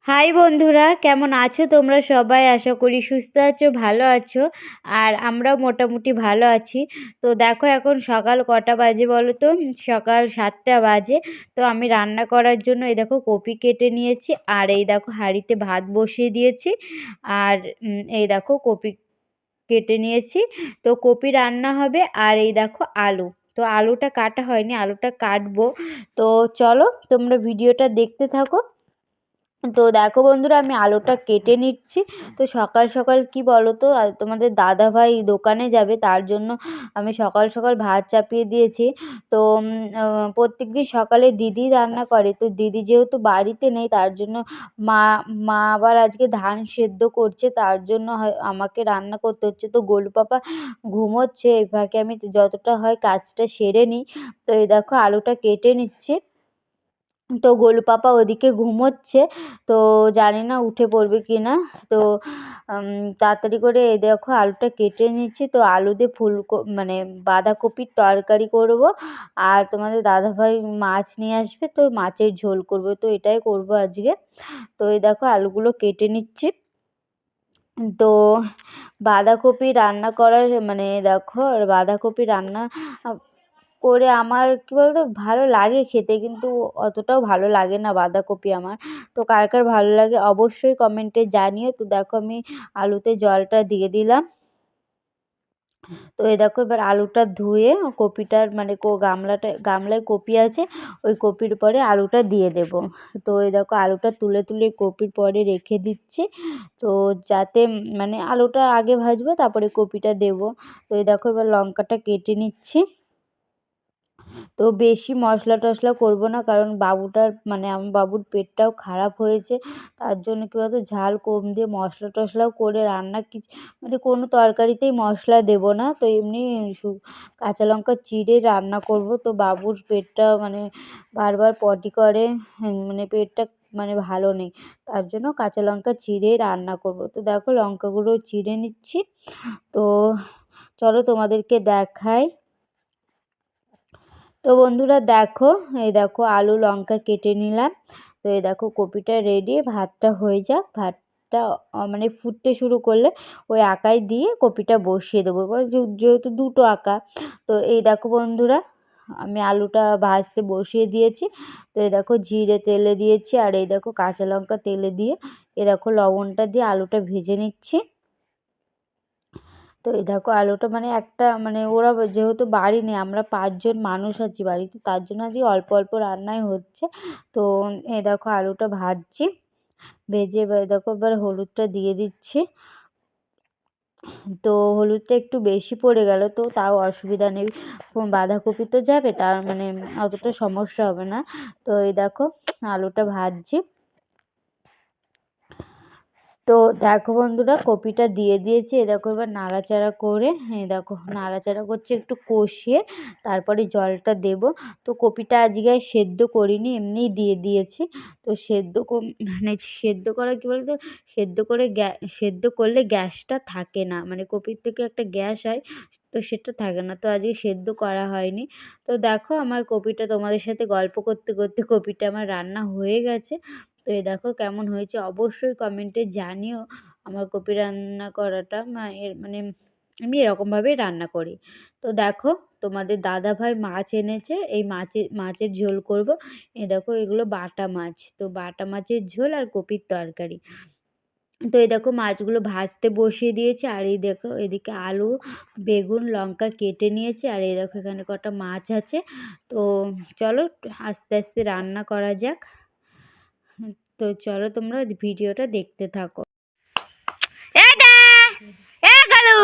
High বন্ধুরা, কেমন আছো তোমরা সবাই? আশা করি সুস্থ আছো, ভালো আছো। আর আমরাও মোটামুটি ভালো আছি। তো দেখো এখন সকাল কটা বাজে বলো তো? সকাল 7টা বাজে। তো আমি রান্না করার জন্য এই দেখো কপি কেটে নিয়েছি, আর এই দেখো হাঁড়িতে ভাত বসিয়ে দিয়েছি। আর এই দেখো কপি কেটে নিয়েছি। তো কপি রান্না হবে, আর এই দেখো আলু। তো আলুটা কাটা হয়নি, আলুটা কাটবো। তো চলো তোমরা ভিডিওটা দেখতে থাকো। তো দেখো বন্ধুরা, আমি আলুটা কেটে নিচ্ছি। তো সকাল সকাল কি বলো তো, তোমাদের দাদাভাই দোকানে যাবে, তার জন্য আমি সকাল সকাল ভাত চাপিয়ে দিয়েছি। তো প্রত্যেকদিন সকালে দিদি রান্না করে, তো দিদি যেহেতু বাড়িতে নেই তার জন্য মা মা আবার আজকে ধান সেদ্ধ করছে, তার জন্য আমাকে রান্না করতে হচ্ছে। তো গোলু পাপা ঘুমোচ্ছে, এই ফাঁকে আমি যতটা হয় কাজটা সেরে নিই। তো এই দেখো আলুটা কেটে নিচ্ছি। তো গোলু পাপা ওদিকে ঘুমোচ্ছে, তো জানি না উঠে পড়বে কি না। তো তাড়াতাড়ি করে এই দেখো আলুটা কেটে নিচ্ছি। তো আলু দিয়ে মানে বাঁধাকপির তরকারি করব। আর তোমাদের দাদাভাই মাছ নিয়ে আসবে, তো মাছের ঝোল করব। তো এটাই করব আজকে। তো এই দেখো আলুগুলো কেটে নিচ্ছি। তো বাঁধাকপি রান্না করার মানে দেখো বাঁধাকপি রান্না করে আমার কী বলতো ভালো লাগে খেতে, কিন্তু অতটাও ভালো লাগে না বাঁধাকপি আমার। তো কার কার ভালো লাগে অবশ্যই কমেন্টে জানিও। তো দেখো আমি আলুতে জলটা দিয়ে দিলাম। তো এই দেখো এবার আলুটা ধুয়ে কপিটার মানে গামলায় কপি আছে, ওই কপির পরে আলুটা দিয়ে দেব। তো এই দেখো আলুটা তুলে তুলে কপির পরে রেখে দিচ্ছি। তো যাতে মানে আলুটা আগে ভাজবো তারপরে কপিটা দেব। তো এই দেখো এবার লঙ্কাটা কেটে নিচ্ছি। তো বেশি মশলা টশলা করবো না, কারণ বাবুটার মানে আমার বাবুর পেটটাও খারাপ হয়েছে। তার জন্য কী বলতো ঝাল কম দিয়ে মশলা টশলাও করে রান্না মানে কোনো তরকারিতেই মশলা দেবো না। তো এমনি কাঁচা লঙ্কা চিড়ে রান্না করব। তো বাবুর পেটটা মানে বারবার পটি করে, মানে পেটটা মানে ভালো নেই, তার জন্য কাঁচা লঙ্কা চিড়েই রান্না করব। তো দেখো লঙ্কাগুলো চিড়ে নিচ্ছি। তো চলো তোমাদেরকে দেখাই। তো বন্ধুরা দেখো, এই দেখো আলু লঙ্কা কেটে নিলাম। তো এই দেখো কপিটা রেডি, ভাতটা হয়ে যাক। ভাতটা মানে ফুটতে শুরু করলে ওই আঁকায় দিয়ে কপিটা বসিয়ে দেবো, এবার যেহেতু দুটো আঁকা। তো এই দেখো বন্ধুরা, আমি আলুটা ভাজতে বসিয়ে দিয়েছি। তো এই দেখো জিরে তেলে দিয়েছি, আর এই দেখো কাঁচা লঙ্কা তেলে দিয়ে এই দেখো লবণটা দিয়ে আলুটা ভেজে নিচ্ছি। তো এই দেখো আলুটা মানে একটা মানে ওরা যেহেতু বাড়ি নেই, আমরা 5জন মানুষ আছি বাড়িতে, তার জন্য আজকে অল্প অল্প রান্নাই হচ্ছে। তো এই দেখো আলুটা ভাজছি, ভেজে এবার দেখো এবার হলুদটা দিয়ে দিচ্ছি। তো হলুদটা একটু বেশি পড়ে গেল, তো তাও অসুবিধা নেই, বাঁধাকপি তো যাবে, তার মানে অতটা সমস্যা হবে না। তো এই দেখো আলুটা ভাজছি। তো দেখো বন্ধুরা কপিটা দিয়ে দিয়েছি, এ দেখো এবার নাড়াচাড়া করে এই দেখো নাড়াচাড়া করছি একটু কষিয়ে, তারপরে জলটা দেব। তো কপিটা আজকে সেদ্ধ করিনি, এমনিই দিয়ে দিয়েছি। তো মানে সেদ্ধ করা কী বলতো, সেদ্ধ করলে গ্যাসটা থাকে না, মানে কপির থেকে একটা গ্যাস হয়, তো সেটা থাকে না। তো আজকে সেদ্ধ করা হয়নি। তো দেখো আমার কপিটা তোমাদের সাথে গল্প করতে করতে কপিটা আমার রান্না হয়ে গেছে। তো এই দেখো কেমন হয়েছে অবশ্যই কমেন্টে জানিও। আমার কপি রান্না করাটা মানে আমি এরকমভাবেই রান্না করি। তো দেখো তোমাদের দাদাভাই মাছ এনেছে, এই মাছের ঝোল করব। এই দেখো এগুলো বাটা মাছ, তো বাটা মাছের ঝোল আর কপির তরকারি। তো এই দেখো মাছগুলো ভাজতে বসিয়ে দিয়েছি, আর এই দেখো এদিকে আলু বেগুন লঙ্কা কেটে নিয়েছি, আর এই দেখো এখানে কটা মাছ আছে। তো চলো আস্তে আস্তে রান্না করা যাক। তো চলো তোমরা ভিডিওটা দেখতে থাকো। কালু,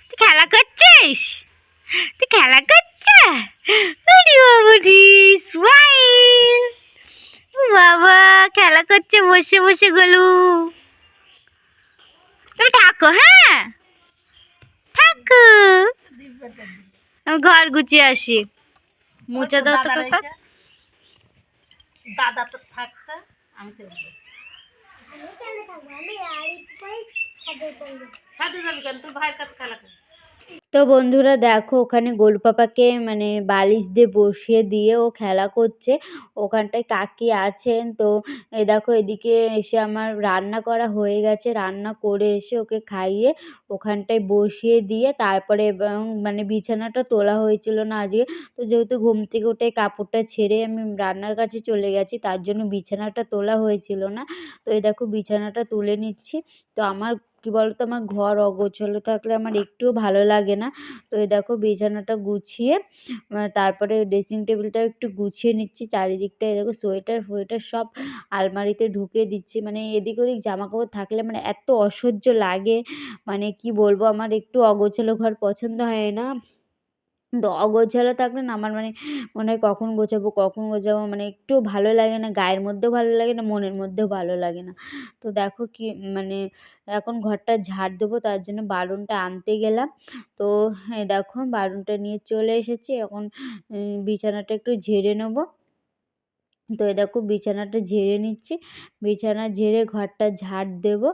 তুই খেলা করছিস? তুই খেলা করছিস? বাবা খেলা করছে বসে বসে গলু। তুমি থাকো, হ্যাঁ থাকো, আমি ঘর গুছিয়ে আসি। মুছা দাও তো কাকা। দাদা তো থাকছে, আমি ছাদে যাবি কেন? তুই ভাইয়ের কাছে খেলা কর। তো বন্ধুরা দেখো ওখানে গোলু পাপাকে মানে বালিশ দিয়ে বসিয়ে দিয়ে ও খেলা করছে। ওখানটায় কাকি আছেন। তো এই দেখো এদিকে এসে আমার রান্না করা হয়ে গেছে। রান্না করে এসে ওকে খাইয়ে ওখানটায় বসিয়ে দিয়ে তারপরে এবং মানে বিছানাটা তোলা হয়েছিল না আজকে। তো যেহেতু ঘুম থেকে উঠে কাপড়টা ছেড়ে আমি রান্নার কাছে চলে গেছি, তার জন্য বিছানাটা তোলা হয়েছিল না। তো এই দেখো বিছানাটা তুলে নিচ্ছি। তো আমার কি বলতো, আমার ঘর অগোছালো থাকলে আমার একটুও ভালো লাগে না। তো এই দেখো বিছানাটা গুছিয়ে তারপরে ড্রেসিং টেবিলটাও একটু গুছিয়ে নিচ্ছি। চারিদিকটা এই দেখো সোয়েটার ফোয়েটার সব আলমারিতে ঢুকিয়ে দিচ্ছি। মানে এদিক ওদিক জামাকাপড় থাকলে মানে এত অসহ্য লাগে, মানে কি বলবো, আমার একটু অগোছালো ঘর পছন্দ হয় না। তো অগোছালো থাকলে না আমার মানে মনে হয় কখন গোছাবো, মানে একটুও ভালো লাগে না, গায়ের মধ্যেও ভালো লাগে না, মনের মধ্যেও ভালো লাগে না। তো দেখো কি মানে এখন ঘরটা ঝাড় দেবো, তার জন্য বারুনটা আনতে গেলাম। তো এই দেখো বারুনটা নিয়ে চলে এসেছি। এখন বিছানাটা একটু ঝেড়ে নেবো। তো এই দেখো বিছানাটা ঝেড়ে নিচ্ছি। বিছানা ঝেড়ে ঘরটা ঝাড় দেবো।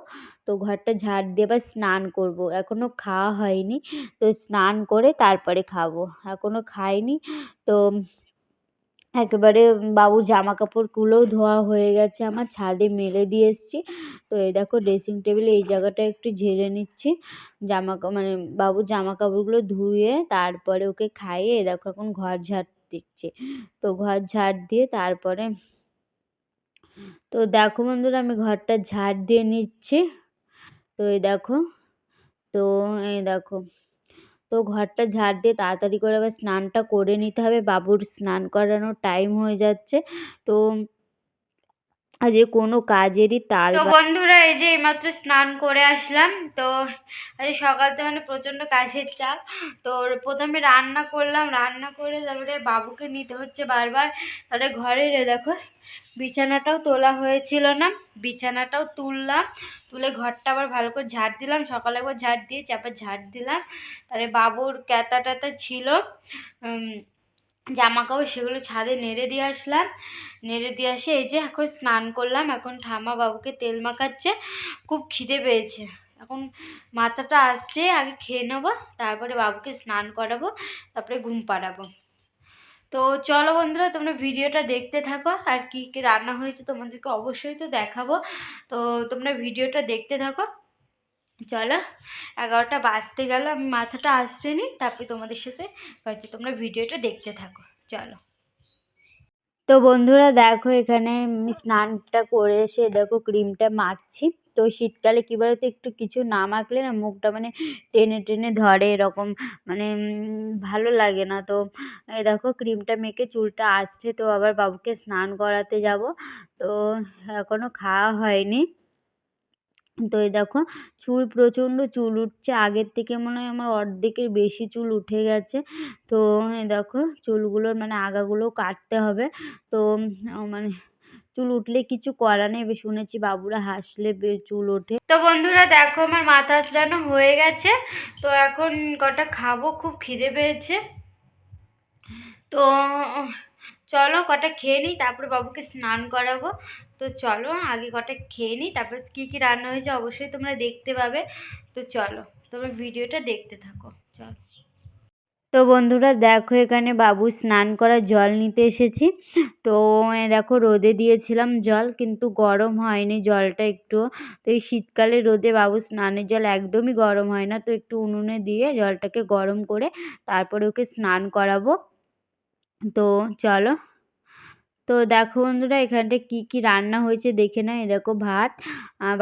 তো ঘরটা ঝাড় দিয়ে এবার স্নান করবো। এখনও খাওয়া হয়নি। তো স্নান করে তারপরে খাবো। এখনও খাইনি। তো একেবারে বাবুর জামাকাপড়গুলোও ধোয়া হয়ে গেছে আমার, ছাদে মেলে দিয়ে এসেছি। তো এই দেখো ড্রেসিং টেবিলে এই জায়গাটা একটু ঝেড়ে নিচ্ছি। মানে বাবুর জামাকাপড়গুলো ধুয়ে তারপরে ওকে খাইয়ে এই দেখো এখন ঘর ঝাড় দিচ্ছি। তো ঘর ঝাড় দিয়ে তারপরে তো দেখো বন্ধুরা আমি ঘরটা ঝাড় দিয়ে নিচ্ছি। তো এই দেখো তো এই দেখো তো ঘরটা ঝাড় দিয়ে তাড়াতাড়ি করে আবার স্নানটা করে নিতে হবে, বাবুর স্নান করানোর টাইম হয়ে যাচ্ছে। তো আজকে কোনো কাজেরই তাল তো বন্ধুরা এই যে এইমাত্র স্নান করে আসলাম। তো আজ সকালতে মানে প্রচণ্ড কাজের চাপ। তো প্রথমে রান্না করলাম, রান্না করে তারপরে বাবুকে নিতে হচ্ছে বারবার। তাহলে ঘরের দেখো বিছানাটাও তোলা হয়েছিল না, বিছানাটাও তুললাম। তুলে ঘরটা আবার ভালো করে ঝাড় দিলাম। সকালে একবার ঝাড় দিয়েছি, আবার ঝাড় দিলাম। তাহলে বাবুর ক্যাতা ট্যাতা ছিল জামা কাপড়, সেগুলো ছাদে নেড়ে দিয়ে আসলাম। নেড়ে দিয়ে আসে এই যে এখন স্নান করলাম। এখন ঠাম্মা বাবুকে তেল মাখাচ্ছে। খুব খিদে পেয়েছে। এখন মাথাটা আসছে, আগে খেয়ে নেবো, তারপরে বাবুকে স্নান করাবো, তারপরে ঘুম পাড়াবো। তো চলো বন্ধুরা তোমরা ভিডিওটা দেখতে থাকো। আর কি কি রান্না হয়েছে তোমাদেরকে অবশ্যই তো দেখাবো। তো তোমরা ভিডিওটা দেখতে থাকো। চলো 11টা বাজতে গেল, আমি মাথাটা আসছেনি, তারপরে তোমাদের সাথে হচ্ছে তোমরা ভিডিওটা দেখতে থাকো। চলো। তো বন্ধুরা দেখো এখানে আমি স্নানটা করে এসে দেখো ক্রিমটা মাখছি। তো শীতকালে কী বলতো একটু কিছু না মাখলে না মুখটা মানে টেনে টেনে ধরে এরকম, মানে ভালো লাগে না। তো এই দেখো ক্রিমটা মেখে চুলটা আসছে। তো আবার বাবুকে স্নান করাতে যাব। তো এখনও খাওয়া হয়নি। তো এই দেখো চুল প্রচণ্ড চুল উঠছে, আগের থেকে মনে হয় আমার অর্ধেকের বেশি চুল উঠে গেছে। তো এই দেখো চুলগুলোর মানে আগাগুলো কাটতে হবে। তো মানে চুল উঠলে কিছু করার নেই, শুনেছি বাবুরা হাসলে চুল ওঠে। তো বন্ধুরা দেখো আমার মাথা আঁচড়ানো হয়ে গেছে। তো এখন কটা খাবো, খুব খিদে পেয়েছে। তো চলো কটা খেয়ে নিই, তারপরে বাবুকে স্নান করাবো। তো চলো আগে কটা খেয়ে নিই, তারপর কী কী রান্না হয়েছে অবশ্যই তোমরা দেখতে পাবে। তো চলো তোমরা ভিডিওটা দেখতে থাকো। চলো। তো বন্ধুরা দেখো এখানে বাবু স্নান করার জল নিতে এসেছি। তো দেখো রোদে দিয়েছিলাম জল, কিন্তু গরম হয়নি জলটা একটুও। তো এই শীতকালে রোদে বাবু স্নানের জল একদমই গরম হয় না। তো একটু উনুনে দিয়ে জলটাকে গরম করে তারপরে ওকে স্নান করাবো। তো চলো। তো দেখো বন্ধুরা এখানটায় কী কী রান্না হয়েছে দেখে নাও। এই দেখো ভাত,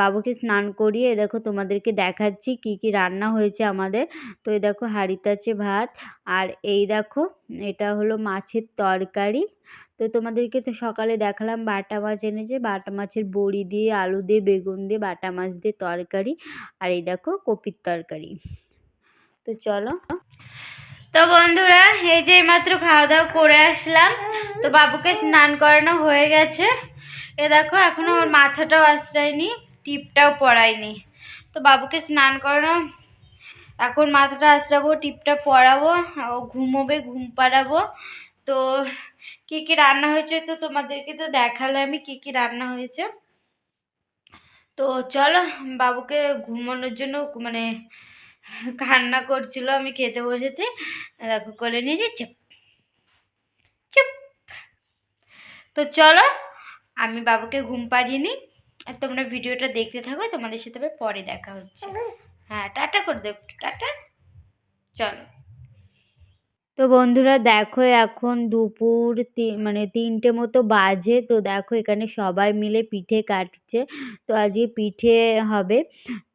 বাবুকে স্নান করিয়ে এই দেখো তোমাদেরকে দেখাচ্ছি কী কী রান্না হয়েছে আমাদের। তো এই দেখো হাঁড়িতে আছে ভাত। আর এই দেখো এটা হলো মাছের তরকারি। তো তোমাদেরকে তো সকালে দেখালাম বাটা মাছ এনেছে, বাটা মাছের বড়ি দিয়ে আলু দিয়ে বেগুন দিয়ে বাটা মাছ দিয়ে তরকারি। আর এই দেখো কপির তরকারি। তো চলো। তো বন্ধুরা এই যে মাত্র খাওয়া দাওয়া করে আসলাম। তো বাবুকে স্নান করানো হয়ে গেছে। এ দেখো এখনো ওর মাথাটাও আঁচড়ায়নি, টিপটাও পরায়নি। তো বাবুকে স্নান করানো, এখন মাথাটা আঁচড়াবো, টিপটা পরাবো, ও ঘুমোবে, ঘুম পাড়াবো। তো কী কী রান্না হয়েছে তো তোমাদেরকে তো দেখালে আমি কী কী রান্না হয়েছে। তো চলো বাবুকে ঘুমানোর জন্য মানে কান্না করছিল, আমি খেতে বসেছি, দেখো কোলে নিয়েছি, চুপ চুপ। তো চলো আমি বাবুকে ঘুম পাড়িয়ে নিই, আর তোমরা ভিডিওটা দেখতে থাকো, তোমাদের সাথে আবার পরে দেখা হচ্ছে। হ্যাঁ, টাটা করে দাও একটু, টাটা। চলো। তো বন্ধুরা দেখো এখন দুপুর মানে 3টে মতো বাজে। তো দেখো এখানে সবাই মিলে পিঠে কাটছে। তো আজকে পিঠে হবে,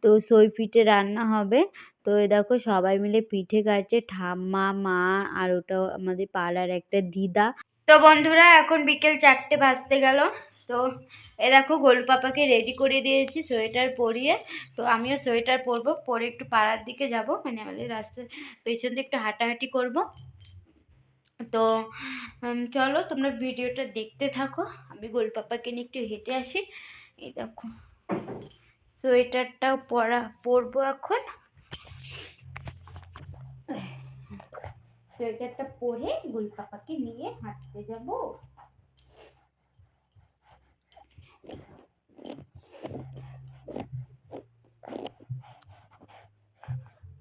তো সই পিঠে রান্না হবে। তো এই দেখো সবাই মিলে পিঠে কাটছে, ঠাম্মা, মা, আর ওটাও আমাদের পাড়ার একটা দিদা। তো বন্ধুরা এখন বিকেল 4টে বাজতে গেল। তো এ দেখো গোলু পাপাকে রেডি করে দিয়েছি সোয়েটার পরিয়ে। তো আমিও সোয়েটার পরবো, পরে একটু পাড়ার দিকে যাব, মানে আমাদের রাস্তার পেছন দিয়ে একটু হাঁটাহাঁটি করব। তো চলো তোমরা ভিডিওটা দেখতে থাকো, আমি গোলু পাপাকে নিয়ে একটু হেঁটে আসি। এই দেখো সোয়েটারটাও পরবো এখন। সোয়েটারটা পরে গোলু পাপাকে নিয়ে হাঁটতে যাব।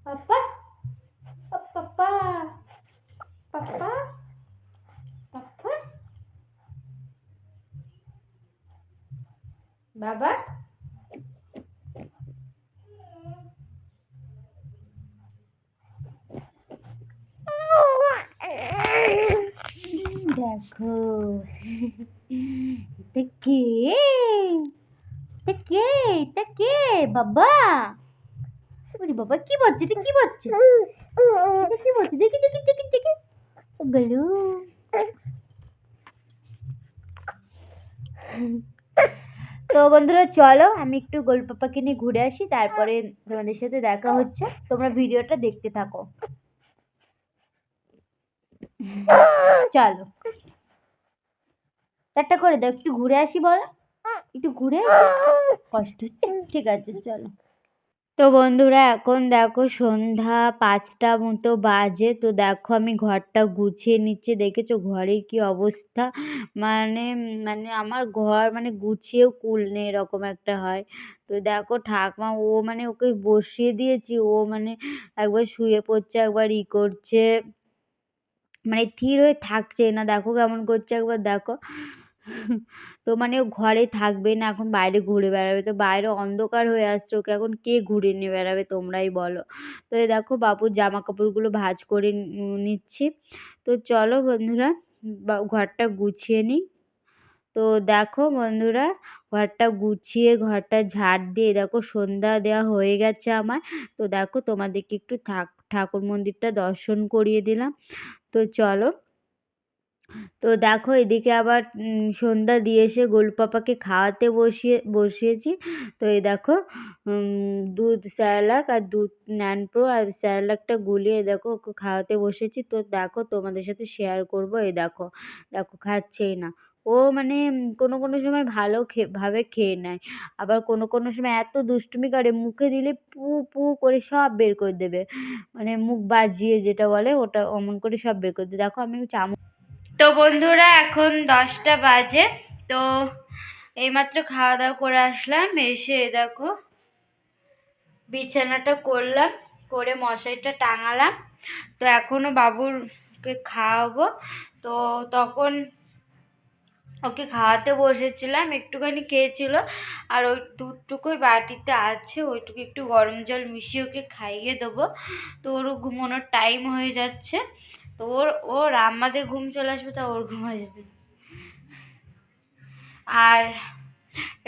পাপা, পাপা, পাপা, পাপা, বাবা। দেখো এটা কে, এটা কে, এটা কে বাবা? বাবা কি বলছে, এটা কি বলছে, এটা কি বলছে, দেখি দেখি দেখি দেখি গলু। তো বন্ধুরা চলো আমি একটু গোলু পাপাকে নিয়ে ঘুরে আসি, তারপরে তোমাদের সাথে দেখা হচ্ছে, তোমরা ভিডিওটা দেখতে থাকো। চলো একটা করে দাও, একটু ঘুরে আসি বলো, একটু ঘুরে কষ্ট হচ্ছে, ঠিক আছে চলো। তো বন্ধুরা এখন দেখো সন্ধ্যা 5টা মতো বাজে। তো দেখো আমি ঘরটা গুছিয়ে নিচ্ছি, দেখেছো ঘরের কি অবস্থা, মানে মানে আমার ঘর মানে গুছিয়েও কুল নেই, এরকম একটা হয়। তো দেখো ঠাকমা ও মানে ওকে বসিয়ে দিয়েছি, ও মানে একবার শুয়ে পড়ছে, একবার করছে, মানে থির হয়ে থাকছে না, দেখো কেমন করছে একবার দেখো। তো মানে ও ঘরে থাকবে না, এখন বাইরে ঘুরে বেড়াবে। তো বাইরে অন্ধকার হয়ে আসছে, ওকে এখন কে ঘুরে নিয়ে বেড়াবে তোমরাই বলো। তো এই দেখো বাবুর জামা কাপড়গুলো ভাঁজ করে নিচ্ছি। তো চলো বন্ধুরা ঘরটা গুছিয়ে নিই। তো দেখো বন্ধুরা ঘরটা গুছিয়ে ঘরটা ঝাড় দিয়ে দেখো সন্ধ্যা দেওয়া হয়ে গেছে আমার। তো দেখো তোমাদেরকে একটু ঠাকুর মন্দিরটা দর্শন করিয়ে দিলাম। তো চলো। তো দেখো এদিকে আবার সন্ধ্যা দিয়ে এসে গোলু পাপাকে খাওয়াতে বসিয়েছি। তো এই দেখো দুধ স্যারেলাক আর দুধ ন্যানপ্রো আর স্যারেলাকটা গুলিয়ে দেখো ওকে খাওয়াতে বসেছি। তো দেখো তোমাদের সাথে শেয়ার করব। এই দেখো দেখো খাচ্ছেই না ও, মানে কোনো কোনো সময় ভালো ভাবে খেয়ে নেয়, আবার কোনো কোনো সময় এত দুষ্টুমি করে, মুখে দিলে পু পু করে সব বের করে দেবে, মানে মুখ বাজিয়ে যেটা বলে ওটা অমন করে সব বের করে দেবে। দেখো আমি তো বন্ধুরা এখন 10টা বাজে। তো এইমাত্র খাওয়া দাওয়া করে আসলাম, এসে দেখো বিছানাটা করলাম, করে মশারিটা টাঙালাম। তো এখনো বাবুরকে খাওয়াবো। তো তখন ওকে খাওয়াতে বসেছিলাম, একটুখানি খেয়েছিল, আর ওই দুধটুকুই বাটিতে আছে, ওইটুকু একটু গরম জল মিশিয়ে ওকে খাইয়ে দেবো। তো ওরও ঘুমানোর টাইম হয়ে যাচ্ছে। তো ওর আমাদের ঘুম চলে আসবে, তা ওর ঘুম আসবে। আর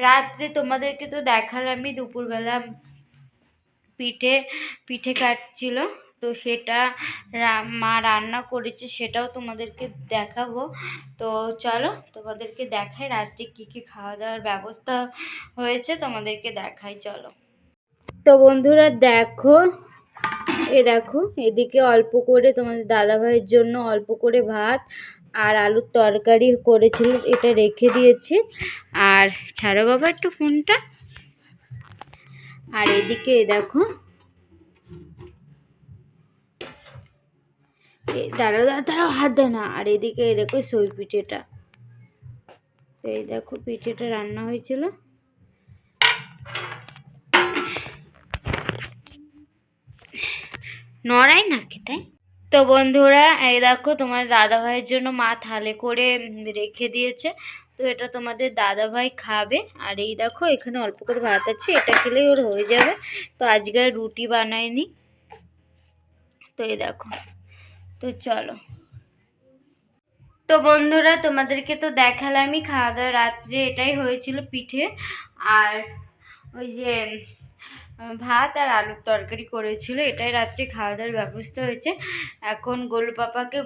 রাত্রে তোমাদেরকে তো দেখালামই দুপুরবেলা পিঠে পিঠে কাটছিল, তো সেটা মা রান্না করেছে, সেটাও তোমাদেরকে দেখাবো। তো চলো তোমাদেরকে দেখাই রাত্রে কি কি খাওয়া দাওয়ার ব্যবস্থা হয়েছে, তোমাদেরকে দেখাই চলো। তো বন্ধুরা দেখো দেখো এদিকে অল্প করে তোমাদের দাদাভাইয়ের জন্য অল্প করে ভাত আর আলুর তরকারি করেছিল, এটা রেখে দিয়েছি। আর ছাড়ো বাবা একটু ফোনটা। আর এদিকে দেখো দাঁড়াও দাঁড়াও হাত দেয় না। আর এদিকে দেখো সই পিঠেটা, তো এই দেখো পিঠেটা রান্না হয়েছিল। নড়াই না তাই। তো বন্ধুরা এই দেখো তোমার দাদা ভাইয়ের জন্য মা থালে করে রেখে দিয়েছে। তো এটা তোমাদের দাদা ভাই খাবে। আর এই দেখো এখানে অল্প করে ভাত আছে, এটা খেলেই ওর হয়ে যাবে। তো আজকে আর রুটি বানায়নি। তো এই দেখো, তো চলো। তো বন্ধুরা তোমাদেরকে তো দেখালামই খাওয়া দাওয়া, রাত্রে এটাই হয়েছিল, পিঠে আর ওই যে ভাত আর আলুর তরকারি করেছিল, এটাই রাত্রে খাওয়া দাওয়ার ব্যবস্থা হয়েছে। এখন গোলু পাপাকে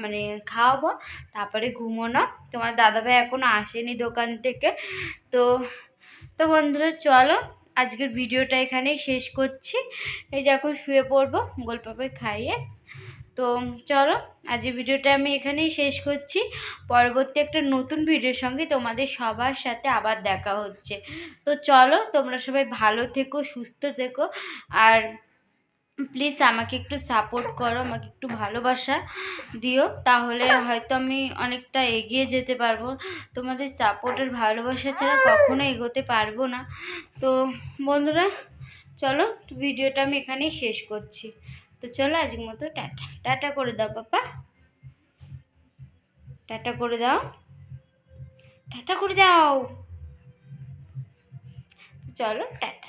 মানে খাওয়াবো, তারপরে ঘুমোনো। তোমার দাদাভাই এখনো আসেনি দোকান থেকে। তো তো বন্ধুরা চলো, আজকের ভিডিওটা এখানেই শেষ করছি। এই যে এখন শুয়ে পড়বো গোলু পাপাকে খাইয়ে। তো চলো, আজকের ভিডিওটা আমি এখানেই শেষ করছি। পরবর্তী একটা নতুন ভিডিওর সঙ্গে তোমাদের সবার সাথে আবার দেখা হচ্ছে। তো চলো, তোমরা সবাই ভালো থেকো, সুস্থ থেকো। আর প্লিজ আমাকে একটু সাপোর্ট করো, আমাকে একটু ভালোবাসা দিও, তাহলে হয়তো আমি অনেকটা এগিয়ে যেতে পারবো। তোমাদের সাপোর্টের ভালোবাসা ছাড়া কখনো এগোতে পারবো না। তো বন্ধুরা চলো, ভিডিওটা আমি এখানেই শেষ করছি। তো চলো, আজকের মতো টাটা। টাটা করে দাও পাপা, টাটা করে দাও, টাটা করে দাও। চলো টাটা।